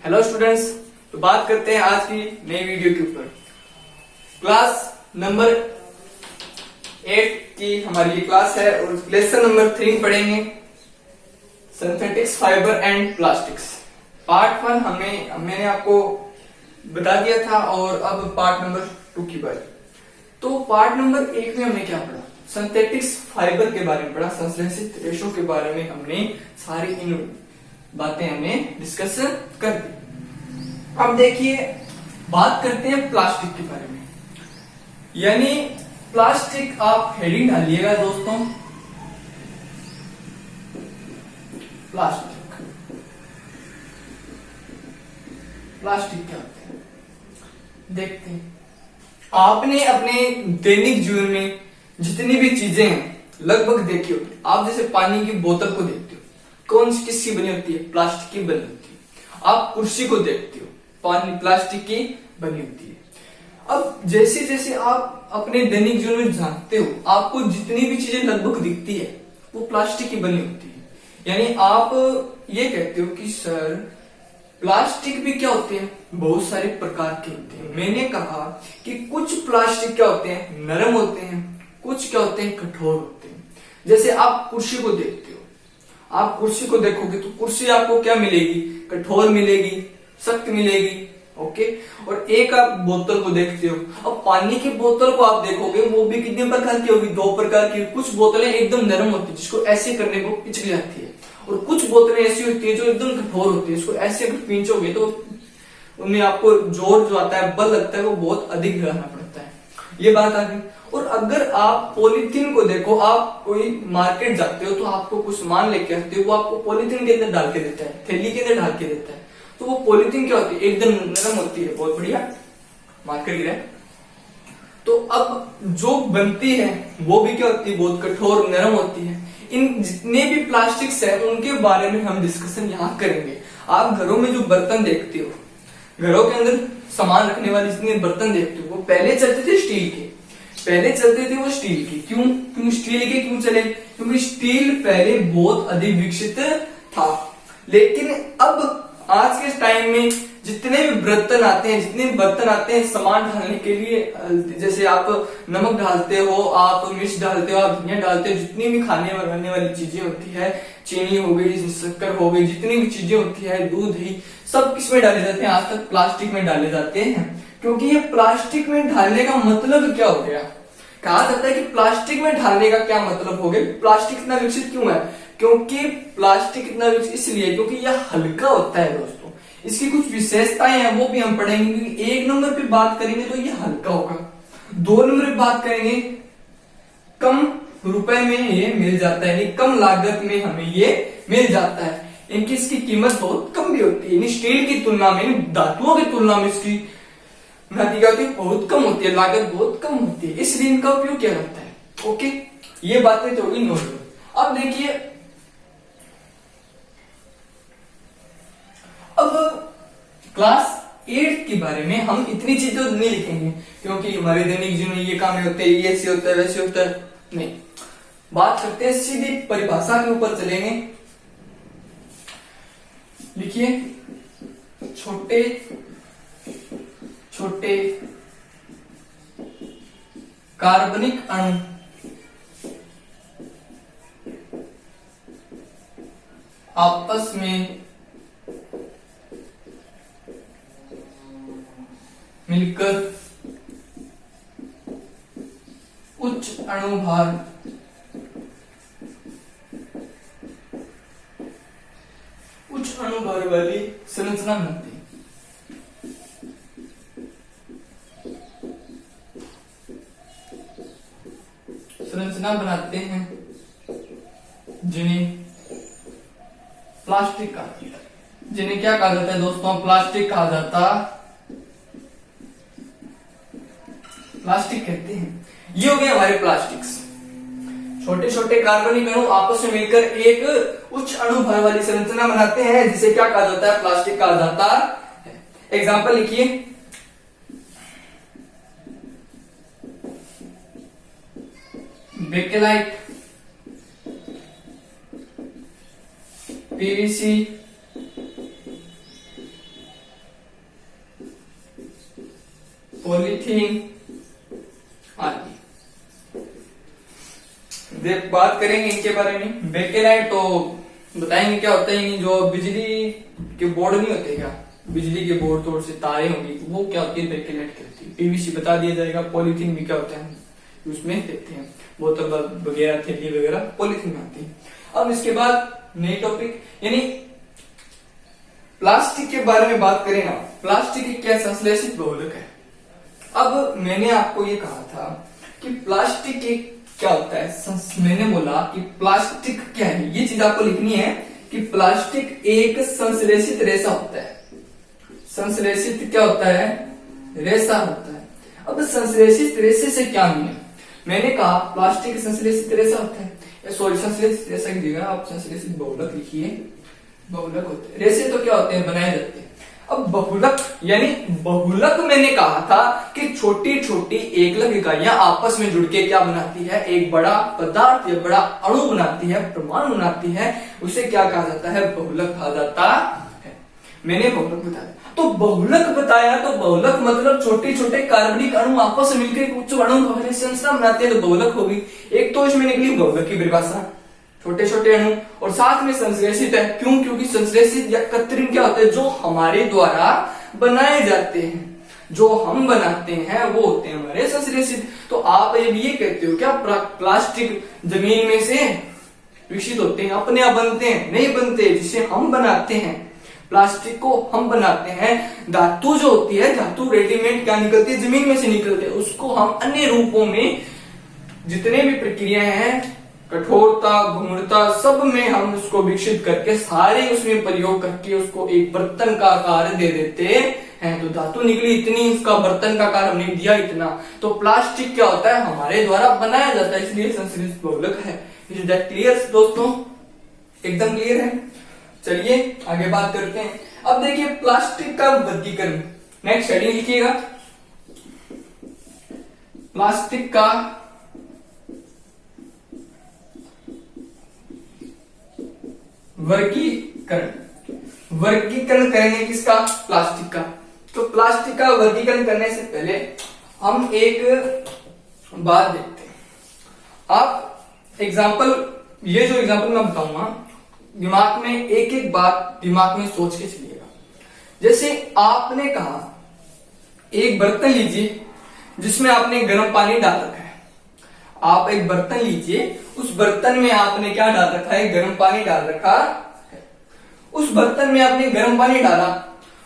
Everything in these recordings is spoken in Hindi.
हेलो स्टूडेंट्स, तो बात करते हैं आज की नई वीडियो के ऊपर। क्लास नंबर 8 की हमारी ये क्लास है और लेसन नंबर 3 पढ़ेंगे, synthetics, fibre and plastics. Part 1 मैंने आपको बता दिया था और अब पार्ट नंबर 2 की बारी। तो पार्ट नंबर 1 में हमने क्या पढ़ा? सिंथेटिक्स फाइबर के बारे में पढ़ा, संश्लेषित रेशों के बारे में हमने सारी इन बातें हमने डिस्कस कर दी। अब देखिए, बात करते हैं प्लास्टिक के बारे में। यानी प्लास्टिक, आप हेडिंग डालिएगा दोस्तों, प्लास्टिक। प्लास्टिक क्या होते हैं देखते हैं। आपने अपने दैनिक जीवन में जितनी भी चीजें हैं लगभग देखी होगी। आप जैसे पानी की बोतल को देखते हो, कौन सी किसकी बनी होती है? प्लास्टिक की बनी होती है। आप कुर्सी को देखते हो, पानी प्लास्टिक की बनी होती है। अब जैसे जैसे आप अपने दैनिक जीवन में जानते हो, आपको जितनी भी चीजें लगभग दिखती है वो प्लास्टिक की बनी होती है। यानी आप ये कहते हो कि सर प्लास्टिक भी क्या होते हैं? बहुत सारे प्रकार के होते हैं। मैंने कहा कि कुछ प्लास्टिक क्या होते हैं? नरम होते हैं, कुछ क्या होते हैं? कठोर होते हैं। जैसे आप कुर्सी को देखते हो, आप कुर्सी को देखोगे तो कुर्सी आपको क्या मिलेगी? कठोर मिलेगी, सख्त मिलेगी। ओके। और एक आप बोतल को देखते हो, अब पानी की बोतल को आप देखोगे, वो भी कितने प्रकार की होगी? 2 प्रकार की। कुछ बोतलें एकदम नरम होती है, जिसको ऐसे करने को पिचक जाती है, और कुछ बोतलें ऐसी होती है जो एकदम कठोर होती है, इसको ऐसे अगर पींचोगे तो उनमें आपको जोर जो आता है, बल लगता है, वो बहुत अधिक लगाना पड़ता है। ये बात आ गई। और अगर आप पॉलीथीन को देखो, आप कोई मार्केट जाते हो तो आपको कुछ सामान लेके आते हो, वो आपको पॉलीथीन के अंदर डाल के देता है, थैली के अंदर डाल के देता है। तो वो पॉलीथीन क्या होती है? एकदम नरम होती है, बहुत बढ़िया मार्केट गिरा। तो अब जो बनती है वो भी क्या होती है? बहुत कठोर नरम होती है। इन जितने भी प्लास्टिक्स है उनके बारे में हम डिस्कशन यहाँ करेंगे। आप घरों में जो बर्तन देखते हो, घरों के अंदर सामान रखने वाले जितने बर्तन देखते हो, वो पहले चलते थे स्टील के। पहले चलते थे वो स्टील के। क्यों स्टील के क्यों चले? क्योंकि स्टील पहले बहुत अधिक विकसित था। लेकिन अब आज के टाइम में जितने भी बर्तन आते हैं सामान ढालने के लिए, जैसे आप नमक डालते हो, आप मिर्च डालते हो, आप धनिया डालते हो, जितनी भी खाने बनाने वाली चीजें होती है, चीनी हो गई, शक्कर हो गई, जितनी भी चीजें होती है, दूध ही, सब किसमें डाले जाते हैं? आज तक प्लास्टिक में डाले जाते हैं। क्योंकि ये प्लास्टिक में ढालने का मतलब क्या हो गया? कहा जाता है कि प्लास्टिक में ढालने का क्या मतलब हो गया? प्लास्टिक इतना विकसित क्यों है? क्योंकि प्लास्टिक इतना विकसित इसलिए क्योंकि यह हल्का होता है दोस्तों। इसकी कुछ विशेषताएं हैं, वो भी हम पढ़ेंगे। क्योंकि 1 नंबर पे बात करेंगे तो ये हल्का होगा, 2 नंबर पे बात करेंगे कम रुपए में ये मिल जाता है, यानी कम लागत में हमें ये मिल जाता है। इनकी इसकी कीमत बहुत कम भी होती है, स्टील की तुलना में, धातुओं की तुलना में इसकी बहुत कम होती है, लागत बहुत कम होती है, इसलिए इनका उपयोग किया जाता है। ओके, ये बातें तो होगी नॉर्मल। अब देखिए, अब क्लास 8 के बारे में हम इतनी चीजें नहीं लिखेंगे, क्योंकि हमारे दैनिक जीवन में ये काम होते हैं, ये ऐसे होता है, वैसे होता है, नहीं। बात करते हैं सीधी परिभाषा के ऊपर चलेंगे। लिखिए, छोटे छोटे कार्बनिक अणु आपस में मिलकर उच्च अणुभार वाली संरचना बनती है। संरचना बनाते हैं जिन्हें प्लास्टिक कहा जाता है। जिन्हें क्या कहा जाता है दोस्तों? प्लास्टिक कहा जाता, प्लास्टिक कहते हैं। ये हो गए हमारे प्लास्टिक्स। छोटे छोटे कार्बनिक अणु आपस में मिलकर एक उच्च अणु भर वाली संरचना बनाते हैं, जिसे क्या कहा जाता है? प्लास्टिक कहा जाता है। एग्जाम्पल लिखिए, बेकेलाइट, पीवीसी, पॉलीथीन आदि। बात करेंगे इनके बारे में। बेकेलाइट तो बताएंगे क्या होता है, जो बिजली के बोर्ड नहीं होते क्या, बिजली के बोर्ड तोड़ से तारे होंगी, वो क्या होती है, बेकेलाइट कहती है। पीवीसी बता दिया जाएगा। पॉलीथीन भी क्या होता है, उसमें देखते हैं, बोतल वगैरह, थैली वगैरह पॉलीथीन में आती है। अब इसके बाद नई टॉपिक यानी प्लास्टिक के बारे में बात करें ना। प्लास्टिक एक क्या संश्लेषित बहुलक है। अब मैंने आपको ये कहा था कि प्लास्टिक एक क्या होता है, मैंने बोला कि प्लास्टिक क्या है, ये चीज आपको लिखनी है कि प्लास्टिक एक संश्लेषित रेशा होता है। संश्लेषित क्या होता है, रेशा होता है। अब संश्लेषित रेशे से क्या मिला, मैंने कहा प्लास्टिक संश्लेषित रेशा होता है, सॉरी संश्लेषित रेशा की जगह आप संश्लेषित बहुलक लिखिए। बहुलक होते हैं, रेशे तो क्या होते हैं, बनाए जाते हैं। अब बहुलक यानी बहुलक मैंने कहा था कि छोटी छोटी एकलक इकाइयां आपस में जुड़ के क्या बनाती है, एक बड़ा पदार्थ या बड़ा अणु बनाती है, परमाणु बनाती है, उसे क्या कहा जाता है, बहुलक कहा जाता है। मैंने बहुलक बताया, तो बहुलक बताया तो बहुलक मतलब छोटे छोटे कार्बनिक अणु आपस में मिलकर उच्च अणु संरचना बनाते हैं, तो बहुलक होगी। एक तो इसमें निकली बहुलक की परिभाषा, छोटे छोटे अणु, और साथ में संश्लेषित है। क्यों, क्योंकि संश्लेषित या कृत्रिम क्या होते हैं, जो हमारे द्वारा बनाए जाते हैं, जो हम बनाते हैं वो होते हैं हमारे संश्लेषित। तो आप ये कहते हो क्या प्लास्टिक जमीन में से विकसित होते हैं, अपने आप बनते हैं? नहीं बनते, जिसे हम बनाते हैं, प्लास्टिक को हम बनाते हैं। धातु जो होती है, धातु रेडीमेड क्या निकलती है, जमीन में से निकलती है, उसको हम अन्य रूपों में, जितने भी प्रक्रियाएं हैं, कठोरता, घुमड़ता, सब में हम उसको विकसित करके सारे उसमें प्रयोग करके उसको एक बर्तन का आकार दे देते हैं। तो धातु निकली इतनी, उसका बर्तन का आकार हमने दिया इतना। तो प्लास्टिक क्या होता है, हमारे द्वारा बनाया जाता है, इसलिए संश्लेषित बहुलक है। इज दैट क्लियर दोस्तों, एकदम क्लियर है। चलिए आगे बात करते हैं। अब देखिए प्लास्टिक का वर्गीकरण, नेक्स्ट हेडिंग लिखिएगा, प्लास्टिक का वर्गीकरण। वर्गीकरण करेंगे किसका, प्लास्टिक का। तो प्लास्टिक का वर्गीकरण करने से पहले हम एक बात देखते हैं। आप एग्जाम्पल, ये जो एग्जाम्पल मैं बताऊंगा, दिमाग में एक एक बात दिमाग में सोच के चलिएगा। जैसे आपने कहा एक बर्तन लीजिए जिसमें आपने गर्म पानी डाल रखा है। आप एक बर्तन लीजिए, उस बर्तन में आपने क्या डाल रखा है, गर्म पानी डाल रखा है। उस बर्तन में आपने गर्म पानी डाला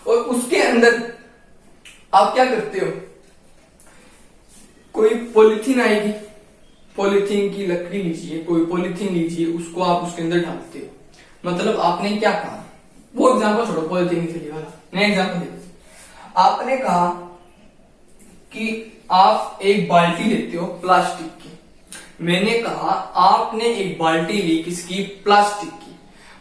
और उसके अंदर आप क्या करते हो, कोई पॉलीथीन आएगी, पॉलीथीन की लकड़ी लीजिए, कोई पॉलीथीन लीजिए, उसको आप उसके अंदर डालते हो। मतलब आपने क्या कहा, वो एग्जांपल छोड़ो, पॉलीथीन के लिए वाला नया एग्जांपल देखो। आपने कहा कि आप एक बाल्टी लेते हो प्लास्टिक की। मैंने कहा आपने एक बाल्टी ली, किसकी, प्लास्टिक की।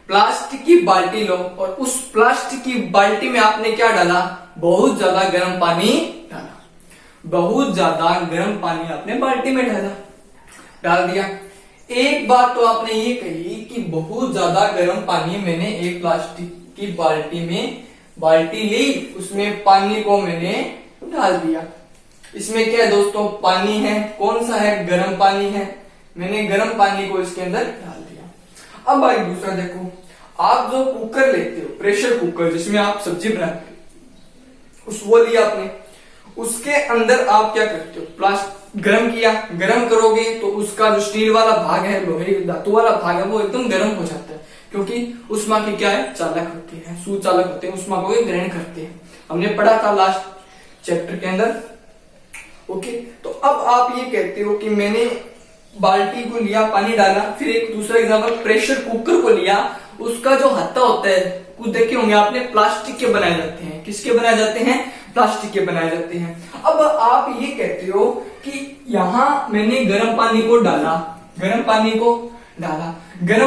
प्लास्टिक की बाल्टी लो और उस प्लास्टिक की बाल्टी में आपने क्या डाला, बहुत ज्यादा गर्म पानी डाला। बहुत ज्यादा गर्म पानी आपने बाल्टी में डाल दिया। एक बात तो आपने ये कही कि बहुत ज्यादा गर्म पानी मैंने एक प्लास्टिक की बाल्टी ली, उसमें पानी को मैंने डाल दिया। इसमें क्या है दोस्तों, पानी है, कौन सा है, गर्म पानी है। मैंने गर्म पानी को इसके अंदर डाल दिया। अब भाई दूसरा देखो, आप जो कुकर लेते हो, प्रेशर कुकर जिसमें आप सब्जी बनाते हो, उस वो लिया आपने, उसके अंदर आप क्या करते हो, प्लास्टिक गर्म किया। गर्म करोगे तो उसका जो स्टील वाला भाग है, लोहे धातु वाला भाग है, वो एकदम गर्म हो जाता है, क्योंकि उष्मा की क्या है, चालक होते हैं, सुचालक होते हैं, उष्मा को ग्रहण करते हैं। हमने पढ़ा था लास्ट चैप्टर के अंदर। ओके, तो अब आप ये कहते हो कि मैंने बाल्टी को लिया, पानी डाला। फिर एक दूसरा एग्जांपल, प्रेशर कुकर को लिया, उसका जो हत्था होता है, कुछ देखे होंगे आपने, प्लास्टिक के बनाए जाते हैं। किसके बनाए जाते हैं, प्लास्टिक के बनाए जाते हैं। अब आप ये कहते हो कि यहां मैंने गर्म पानी को डाला, गर्म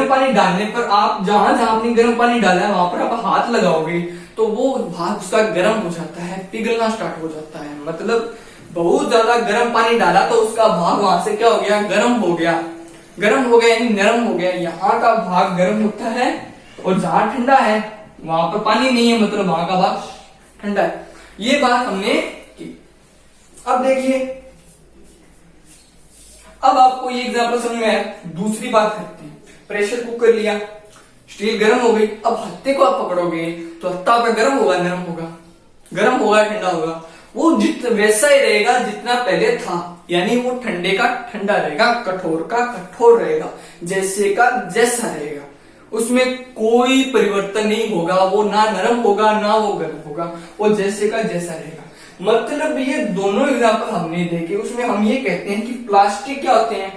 पानी डालने पर आप जहां जहां आपने गर्म पानी डाला है वहां पर आप हाथ लगाओगे तो वो भाग उसका गर्म हो जाता है, पिघलना स्टार्ट हो जाता है। मतलब बहुत ज्यादा गर्म पानी डाला तो उसका भाग वहां से क्या हो गया, गर्म हो गया यानी नरम हो गया। यहाँ का भाग गर्म होता है और जहां ठंडा है वहां पर पानी नहीं है, मतलब वहां का भाग ठंडा है। ये बात हमने की। अब देखिए, अब आपको ये एग्जांपल समझ में आया। दूसरी बात करते हैं, प्रेशर कुकर लिया, स्टील गर्म हो गई। अब हत्ते को आप पकड़ोगे तो हत्ता आपका गर्म होगा, नरम होगा, गर्म होगा, ठंडा होगा, वो वैसा ही रहेगा जितना पहले था, यानी वो ठंडे का ठंडा रहेगा, कठोर का कठोर रहेगा, जैसे का जैसा रहेगा, उसमें कोई परिवर्तन नहीं होगा। वो ना नरम होगा ना वो गर्म होगा, वो जैसे का जैसा रहेगा। मतलब ये दोनों एग्जांपल हमने देखे, उसमें हम ये कहते हैं कि प्लास्टिक क्या होते हैं,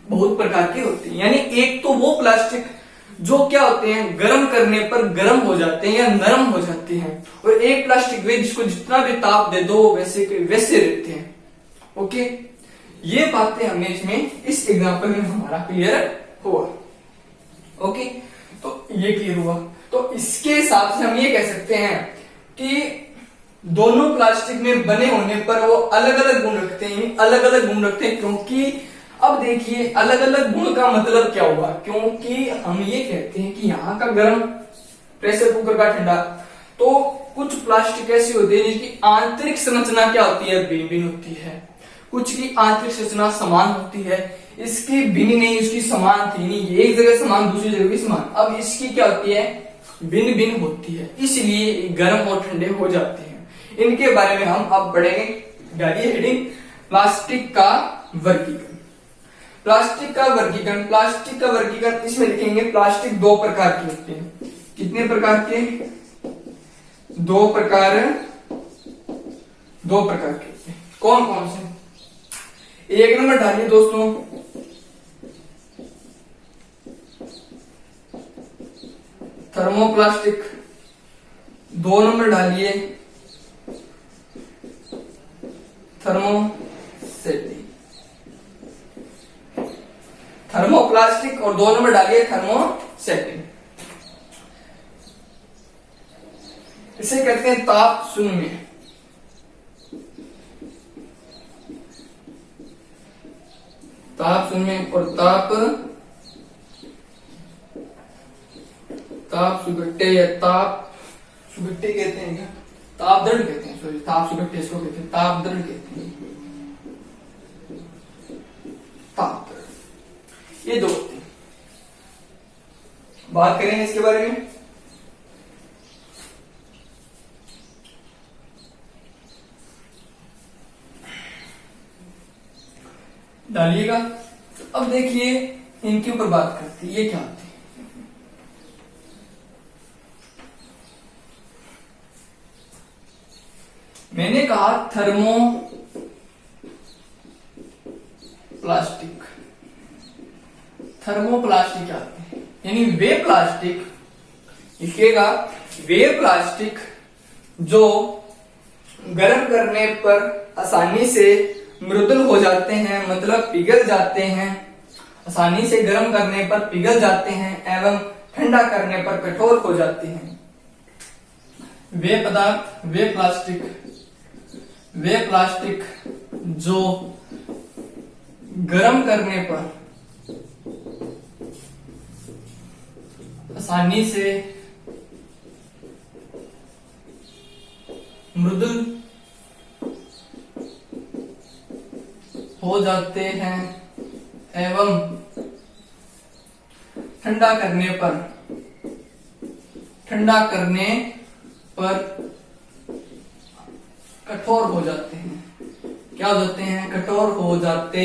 बहुत प्रकार के होते हैं। यानी एक तो वो प्लास्टिक जो क्या होते हैं, गर्म करने पर गर्म हो जाते हैं या नरम हो जाते हैं, और एक प्लास्टिक वे जिसको जितना भी ताप दे दो वैसे के वैसे रहते हैं। ओके, ये बातें हमें इसमें इस एग्जांपल में हमारा क्लियर हुआ। ओके, तो ये क्लियर हुआ। तो इसके हिसाब से हम ये कह सकते हैं कि दोनों प्लास्टिक में बने होने पर वो अलग अलग गुण रखते हैं, अलग अलग गुण रखते हैं। क्योंकि अब देखिए, अलग अलग गुण का मतलब क्या हुआ, क्योंकि हम ये कहते हैं कि यहाँ का गर्म, प्रेशर कुकर का ठंडा, तो कुछ प्लास्टिक ऐसी होती है जिसकी आंतरिक संरचना क्या होती है, भिन्न भिन्न होती है। कुछ की आंतरिक संरचना समान होती है, इसकी भिन्न नहीं, इसकी समान थी नहीं, एक जगह समान दूसरी जगह भी समान। अब इसकी क्या होती है, भिन्न भिन्न होती है, इसलिए गर्म और ठंडे हो जाते हैं। इनके बारे में हम अब पढ़ेंगे। डालिए हेडिंग, प्लास्टिक का वर्गीकरण। प्लास्टिक का वर्गीकरण, प्लास्टिक का वर्गीकरण इसमें लिखेंगे प्लास्टिक दो प्रकार के होते हैं। कितने प्रकार के, दो प्रकार के होते हैं। कौन कौन से, एक नंबर डालिए दोस्तों थर्मोप्लास्टिक, दो नंबर डालिए थर्मोसेटिक, थर्मोप्लास्टिक और दो नंबर डालिए थर्मोसेटिक। इसे कहते हैं ताप शून्य। ताप शून्य और ताप सुगट्टे या ताप सुगट्टे कहते हैं क्या, ताप दंड कहते हैं, सॉरी ताप सुगट्टे इसको कहते हैं, ताप दंड कहते हैं, ताप दंड। ये दो होते हैं, बात करेंगे इसके बारे में। डालिएगा। अब देखिए इनके ऊपर बात करते हैं, ये क्या होते हैं। मैंने कहा थर्मो प्लास्टिक, थर्मोप्लास्टिक क्या होते हैं, यानी वे प्लास्टिक, लिखिएगा वे प्लास्टिक जो गर्म करने पर आसानी से मृदुल हो जाते हैं, मतलब पिघल जाते हैं, आसानी से गर्म करने पर पिघल जाते हैं एवं ठंडा करने पर कठोर हो जाते हैं। वे पदार्थ, वे प्लास्टिक जो गर्म करने पर आसानी से मृदुल हो जाते हैं एवं ठंडा करने पर कठोर हो जाते हैं। क्या हो जाते हैं, कठोर हो जाते,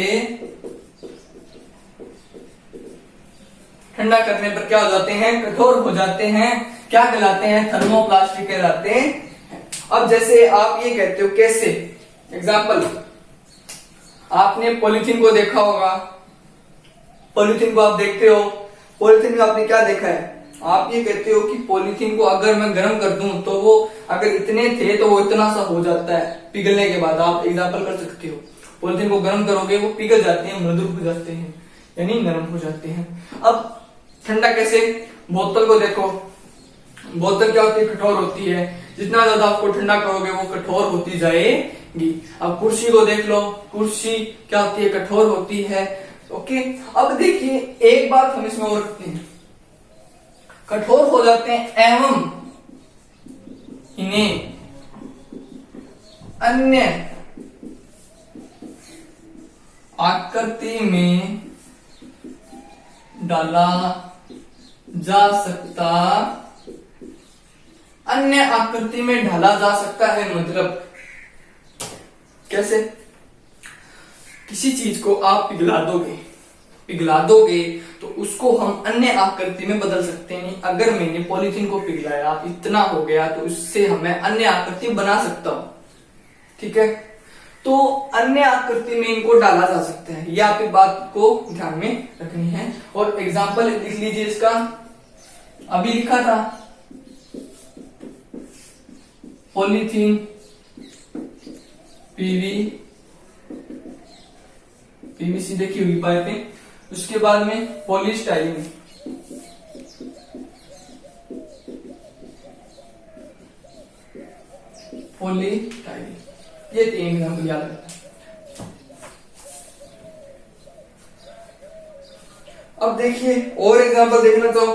ठंडा करने पर क्या हो जाते हैं, कठोर हो जाते हैं। क्या कहलाते हैं, थर्मोप्लास्टिक कहलाते हैं। अब जैसे आप ये कहते हो, कैसे, एग्जाम्पल, आपने पॉलिथीन को देखा होगा, पॉलिथीन को आप देखते हो, पॉलिथीन में आपने क्या देखा है, आप ये कहते हो कि पॉलिथीन को अगर मैं गर्म कर दूं तो वो अगर इतने थे तो वो इतना सा हो जाता है पिघलने के बाद। आप एग्जाम्पल कर सकते हो, पॉलिथीन को गर्म करोगे वो पिघल जाते हैं, मृदुल हो जाते हैं, यानी नरम हो जाते हैं। अब ठंडा कैसे, बोतल को देखो, बोतल क्या होती है, कठोर होती है, जितना ज्यादा आपको ठंडा करोगे वो कठोर होती जाएगी। अब कुर्सी को देख लो, कुर्सी क्या होती है, कठोर होती है। ओके, अब देखिए एक बात हम इसमें और रखते हैं, कठोर हो जाते हैं एवं इन्हें अन्य आकृति में डाला जा सकता, अन्य आकृति में ढाला जा सकता है। मतलब कैसे? किसी चीज को आप पिघला दोगे तो उसको हम अन्य आकृति में बदल सकते हैं। अगर मैंने पॉलीथीन को पिघलाया, इतना हो गया, तो उससे हमें अन्य आकृति बना सकता हूं। ठीक है, तो अन्य आकृति में इनको डाला जा सकता है। ये आपकी बात को ध्यान में रखनी है। और एग्जाम्पल लिख लीजिए इसका, अभी लिखा था पॉलीथीन, पीवीसी देखी होगी पाइपें, उसके बाद में पॉलीस्टाइरीन, ये 3 एग्जाम्पल याद रखना। अब देखिए और एग्जाम्पल देखना, तो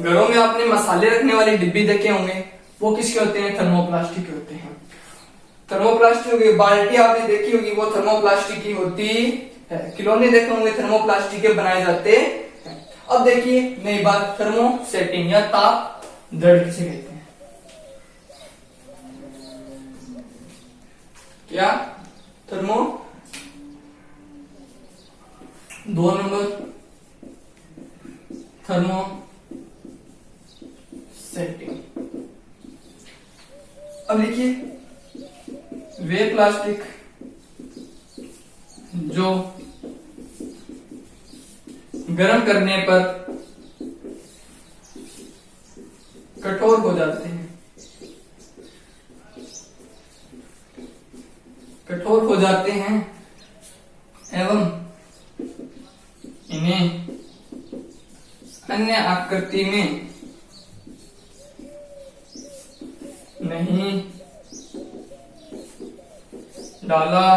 घरों में आपने मसाले रखने वाली डिब्बी देखे होंगे, वो किसके होते हैं? थर्मोप्लास्टिक के होते हैं। थर्मोप्लास्टिक की बाल्टी आपने देखी होगी, वो थर्मोप्लास्टिक की होती है। खिलौने देखे होंगे थर्मोप्लास्टिक के बनाए जाते हैं। अब देखिए नई बात, थर्मोसेटिंग या ताप दृढ़ किसे कहते हैं? क्या? Thermo 2 number thermo setting. अब देखिए वे प्लास्टिक जो गर्म करने पर कठोर हो जाते हैं, एवं इन्हें अन्य आकृति में नहीं डाला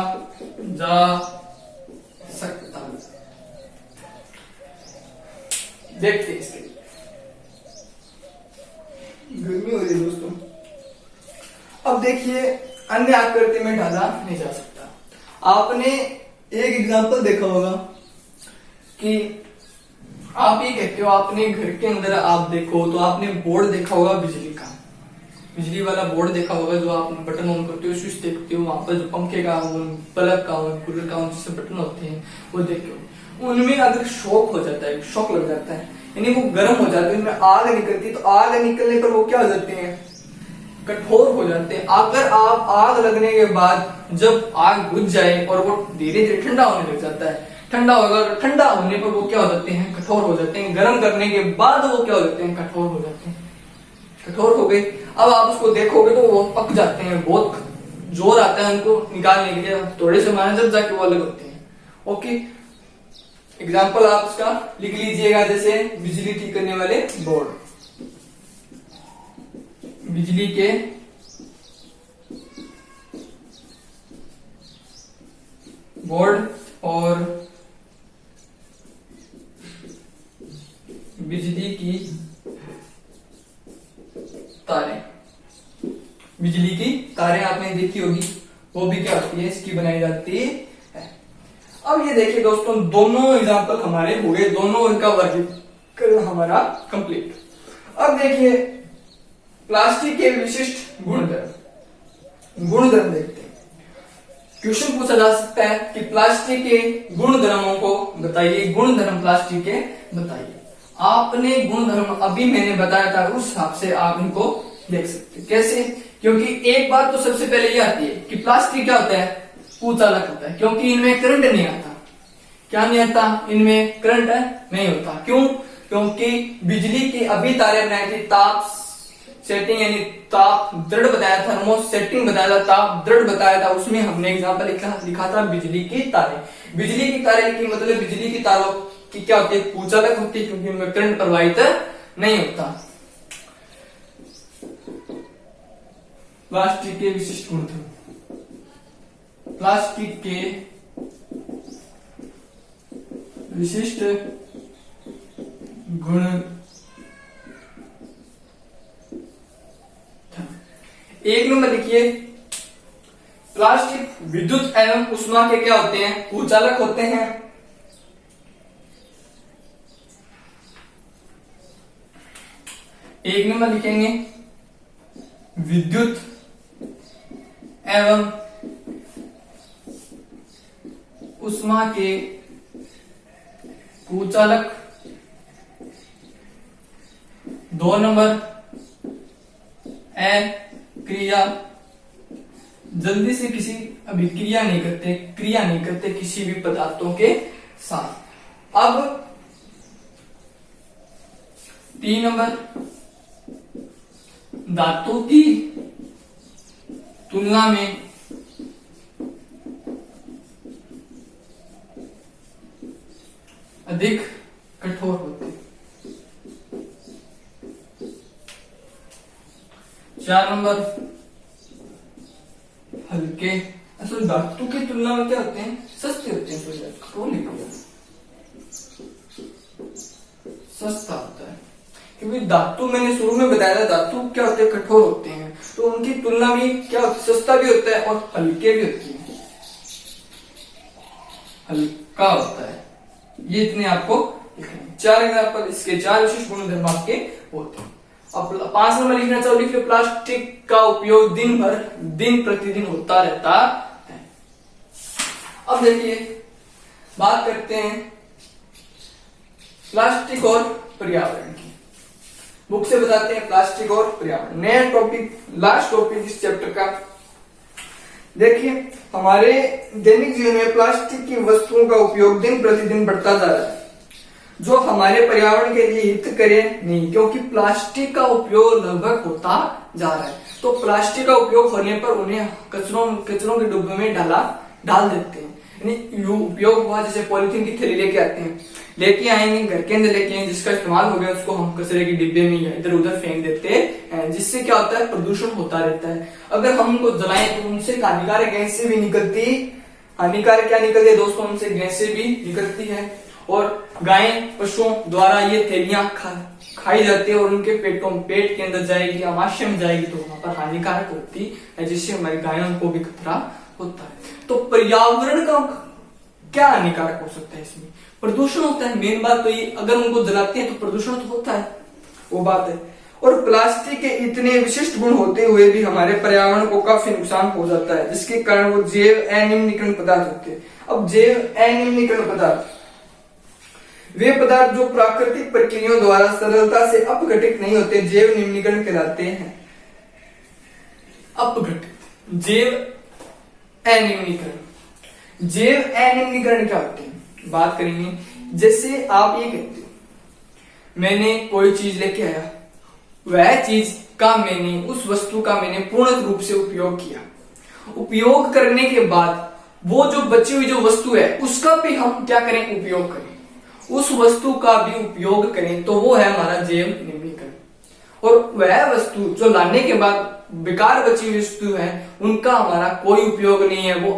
जा सकता। देखते हैं इसके, गर्मी हो रही है दोस्तों। अब देखिए अन्य आकृति में डाला नहीं जा सकता। आपने एक एग्जांपल देखा होगा कि आप ये कहते हो, आपने घर के अंदर आप देखो तो आपने बोर्ड देखा होगा बिजली वाला बोर्ड देखा होगा, जो आप बटन ऑन करते हो, स्विच देखते हो, वहां पर जो पंखे का, बल्ब का, कूलर का जैसे बटन होते हैं वो देखते हो। उनमें अगर शॉक हो जाता है, शॉक लग जाता है, यानी वो गर्म हो जाते हैं, उनमें आग निकलती है, तो आग निकलने पर वो क्या हो जाते हैं? कठोर हो जाते हैं। अगर आप आग लगने के बाद जब आग बुझ जाए और वो धीरे धीरे ठंडा होने लग जाता है, ठंडा होने पर वो क्या हो जाते हैं? कठोर हो जाते हैं। गर्म करने के बाद वो क्या हो जाते हैं? कठोर हो जाते हैं। कठोर हो गए, अब आप उसको देखोगे तो वो पक जाते हैं, बहुत जोर आता है उनको निकालने के लिए, थोड़े से माने जब जाके वो अलग होते हैं। ओके, एग्जाम्पल आप उसका लिख लीजिएगा, जैसे बिजली ठीक करने वाले बोर्ड, बिजली के बोर्ड और बिजली की तारें। बिजली की तारें आपने देखी होगी, वो भी क्या होती है? इसकी बनाई जाती है। अब ये देखिए दोस्तों, दोनों एग्जाम्पल हमारे हो गए, दोनों इनका वर्गीकरण हमारा कंप्लीट। अब देखिए प्लास्टिक के विशिष्ट गुणधर्म देखते हैं। क्वेश्चन पूछा जा सकता है कि प्लास्टिक के गुणधर्मों को बताइए, गुणधर्म प्लास्टिक के बताइए। आपने गुणधर्म अभी मैंने बताया था, उस हिसाब से आप इनको देख सकते हैं। कैसे? क्योंकि एक बात तो सबसे पहले ये आती है कि प्लास्टिक क्या होता है? कुचालक होता है, क्योंकि इनमें करंट नहीं आता। क्या नहीं आता? इनमें करंट नहीं होता। क्यों? क्योंकि बिजली की अभी तारे बनाई थी, ताप सेटिंग यानी ताप दृढ़ बताया, थर्मो सेटिंग बताया था, ताप दृढ़ बताया था, उसमें हमने एग्जाम्पल लिखा था बिजली की तारे। बिजली की तारे की मतलब बिजली की तारों की क्या होती है? कुचालक होती है, क्योंकि उनमें करंट प्रवाहित नहीं होता। प्लास्टिक के विशिष्ट गुणधर्म, प्लास्टिक के विशिष्ट गुण। एक नंबर लिखिए, प्लास्टिक विद्युत एवं ऊष्मा के क्या होते हैं? कुचालक होते हैं। एक नंबर लिखेंगे विद्युत एवं ऊष्मा के कुचालक। 2 नंबर क्रिया, जल्दी से किसी अभिक्रिया नहीं करते, क्रिया नहीं करते किसी भी पदार्थों के साथ। अब 3 नंबर धातु की तुलना में अधिक कठोर होते। 4 नंबर हल्के, असल धातु की तुलना में क्या होते हैं? सस्ते होते हैं। कठोर लिखो, सस्ता होता है, क्योंकि धातु मैंने शुरू में बताया था धातु क्या होते हैं? कठोर होते हैं, तो उनकी तुलना में क्या होता है? सस्ता भी होता है और हल्के भी होते हैं, हल्का होता है। ये इतने आपको लिखने 4 एग्जाम्पल, इसके 4 विशिष्ट गुणधर्म आपके होते हैं। अब 5 नंबर लिखना चाहो, लिख लो प्लास्टिक का उपयोग दिन प्रतिदिन होता रहता है। अब देखिए बात करते हैं प्लास्टिक और पर्यावरण की। बुक से बताते हैं प्लास्टिक और पर्यावरण, नया टॉपिक, लास्ट टॉपिक इस चैप्टर का। देखिए हमारे दैनिक जीवन में प्लास्टिक की वस्तुओं का उपयोग दिन प्रतिदिन बढ़ता जा रहा है, जो हमारे पर्यावरण के लिए हित करे नहीं, क्योंकि प्लास्टिक का उपयोग लगभग होता जा रहा है। तो प्लास्टिक का उपयोग होने पर उन्हें कचरों के डिब्बे में डाल देते हैं। यानी उपयोग हुआ, जैसे पॉलिथीन की थैली लेके आते हैं, लेके आएंगे घर के अंदर लेके आएंगे, जिसका इस्तेमाल हो गया उसको हम कचरे के डिब्बे में या इधर उधर फेंक देते हैं, जिससे क्या होता है? प्रदूषण होता रहता है। अगर हम उनको जलाएं तो उनसे हानिकारक गैसें भी निकलती, हानिकारक क्या निकलती है दोस्तों? उनसे गैसें भी निकलती है, और गाय पशुओं द्वारा ये थैलियां खाई जाती है और उनके पेट के अंदर जाएगी, आमाशय में जाएगी, तो वहां पर हानिकारक होती है, जिससे हमारी गायों को भी खतरा होता है। तो पर्यावरण का क्या हानिकारक हो सकता है? इसमें प्रदूषण होता है। मेन बात तो ये, अगर उनको जलाते हैं तो प्रदूषण तो होता है, वो बात है। और प्लास्टिक के इतने विशिष्ट गुण होते हुए भी हमारे पर्यावरण को काफी नुकसान हो जाता है, जिसके कारण वो जैव अनिम्नीकरण पदार्थ होते हैं। अब जैव अनिम्नीकरण पदार्थ वे पदार्थ जो प्राकृतिक प्रक्रियाओं द्वारा सरलता से अपघटित नहीं होते, जैव निम्नीकरण कहलाते हैं। अपघटित, जैव अनिम्नीकरण। जैव अनिम्नीकरण क्या होते हैं? बात करेंगे। जैसे आप ये कहते हो मैंने कोई चीज लेके आया, वह चीज का मैंने, उस वस्तु का मैंने पूर्ण रूप से उपयोग किया, उपयोग करने के बाद वो जो बची हुई जो वस्तु है उसका भी हम क्या करें? उपयोग करें, उस वस्तु का भी उपयोग करें, तो वो है हमारा जैव निम्नीकरण। और वह वस्तु जो लाने के बाद बेकार बची हुई वस्तु है, उनका हमारा कोई उपयोग नहीं है, वो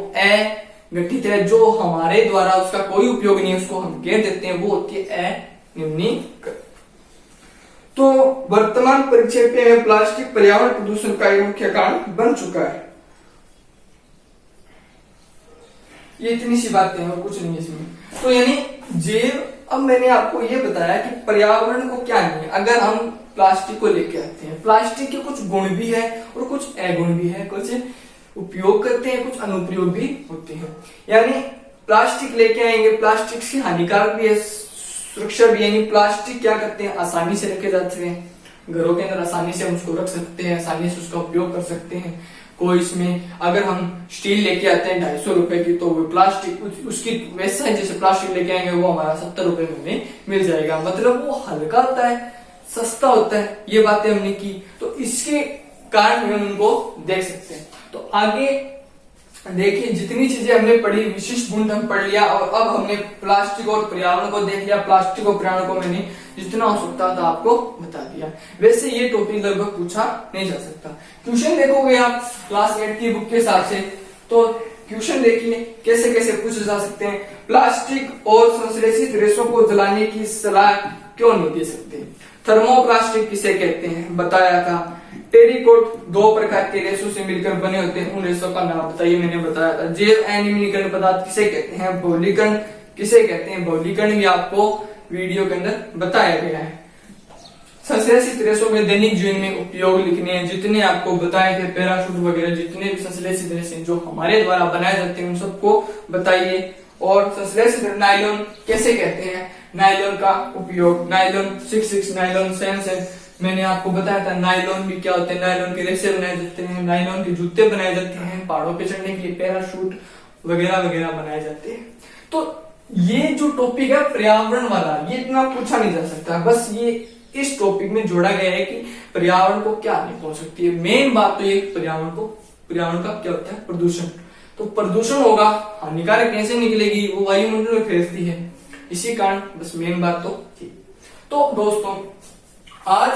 अगठित है, जो हमारे द्वारा उसका कोई उपयोग नहीं है, उसको हम कह देते हैं, वो होती है अनिम्नीकरण। तो वर्तमान परिप्रेक्ष्य में प्लास्टिक पर्यावरण प्रदूषण का एक मुख्य कारण बन चुका है। ये इतनी सी बातें हैं और कुछ नहीं इसमें। तो यानी जैव, अब मैंने आपको ये बताया कि पर्यावरण को क्या नहीं है। अगर हम प्लास्टिक को लेके आते हैं, प्लास्टिक के कुछ गुण भी है और कुछ अगुण भी है, कुछ उपयोग करते हैं, कुछ अनुप्रयोग भी होते हैं। यानी प्लास्टिक लेके आएंगे, प्लास्टिक से हानिकारक भी है, सुरक्षा भी। यानी प्लास्टिक क्या करते हैं? आसानी से रखे जाते हैं घरों के अंदर, आसानी से हम उसको रख सकते हैं, आसानी से उसका उपयोग कर सकते हैं। कोई इसमें अगर हम स्टील लेके आते हैं 250 रुपए की, तो वो प्लास्टिक उसकी वैसा है जैसे प्लास्टिक लेके आएंगे वो हमारा 70 रुपए में मिल जाएगा। मतलब वो हल्का होता है, सस्ता होता है। ये बातें हमने की, तो इसके कारण हम उनको देख सकते हैं। तो आगे देखिए, जितनी चीजें हमने पढ़ी, विशिष्ट गुण हम पढ़ लिया, और अब हमने प्लास्टिक और पर्यावरण को देख लिया। प्लास्टिक और पर्यावरण को मैंने जितना हो सकता था आपको बता दिया। वैसे ये टॉपिक लगभग पूछा नहीं जा सकता। क्वेश्चन देखोगे आप क्लास 8 की बुक के हिसाब से, तो क्वेश्चन देखिए कैसे कैसे पूछे जा सकते हैं। प्लास्टिक और संश्लेषित रेशों को जलाने की सलाह क्यों नहीं दे सकते? थर्मोप्लास्टिक किसे कहते हैं बताया था। टेरिकोट 2 प्रकार के रेशों से मिलकर बने होते हैं, उन रेशों का नाम बताइए। मैंने बताया था जैव अनिमीकरण पदार्थ किसे कहते हैं, बहुलीकरण किसे कहते हैं, बहुलीकरण भी आपको वीडियो के अंदर बताया गया है। संश्लेषित रेशों में दैनिक जीवन में उपयोग लिखने हैं, जितने आपको बताए थे पैराशूट वगैरह, जितने भी संश्लेषित रेशे जो हमारे द्वारा बनाए जाते हैं उन सबको बताइए। और संश्लेषित नायलॉन कैसे कहते हैं, नायलॉन का उपयोग, नायलॉन 66, नायलॉन 7, मैंने आपको बताया था नायलॉन भी क्या होते हैं, नायलॉन के रेशे बनाए जाते हैं, नायलॉन के जूते बनाए जाते हैं, पहाड़ों पे चढ़ने के लिए पैराशूट वगैरह वगैरह बनाए जाते हैं। तो ये जो टॉपिक है पर्यावरण वाला, ये इतना पूछा नहीं जा सकता, बस ये इस टॉपिक में जोड़ा गया है कि पर्यावरण को क्या हानि पहुंच सकती है। मेन बात तो ये पर्यावरण का क्या होता है, प्रदूषण। तो प्रदूषण होगा, हानिकारक कैसे निकलेगी, वो वायुमंडल में फैलती है, इसी कारण बस मेन बात तो थी। तो दोस्तों आज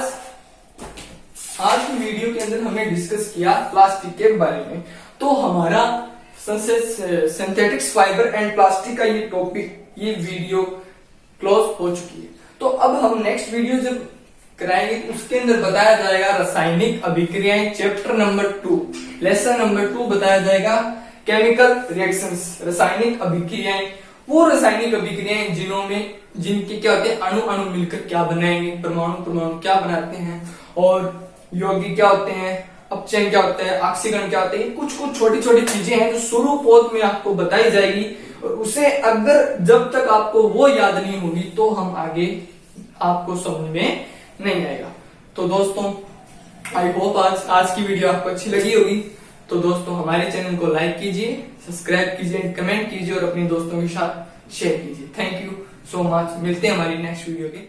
की वीडियो के अंदर हमने डिस्कस किया प्लास्टिक के बारे में। तो हमारा सिंथेटिक्स फाइबर एंड प्लास्टिक का ये टॉपिक, ये वीडियो क्लोज हो चुकी है। तो अब हम नेक्स्ट वीडियो जब कराएंगे उसके अंदर बताया जाएगा रासायनिक अभिक्रियाएं, चैप्टर नंबर 2, लेसन नंबर 2 बताया जाएगा केमिकल रिएक्शंस, रासायनिक अभिक्रियाएं। वो रासायनिक अभिक्रियाएं जिनके क्या होते हैं, अणु अणु मिलकर क्या बनाएंगे, परमाणु क्या बनाते हैं, और यौगिक क्या होते हैं, अपचयन क्या होता है, ऑक्सीकरण क्या होता है, कुछ छोटी छोटी चीजें हैं जो शुरू पोत में आपको बताई जाएगी। और उसे अगर जब तक आपको वो याद नहीं होगी तो हम आगे आपको समझ में नहीं आएगा। तो दोस्तों आई होप आज की वीडियो आपको अच्छी लगी होगी। तो दोस्तों हमारे चैनल को लाइक कीजिए, सब्सक्राइब कीजिए, कमेंट कीजिए और अपने दोस्तों के साथ शेयर कीजिए। Thank you so much. मिलते हैं हमारी नेक्स्ट वीडियो के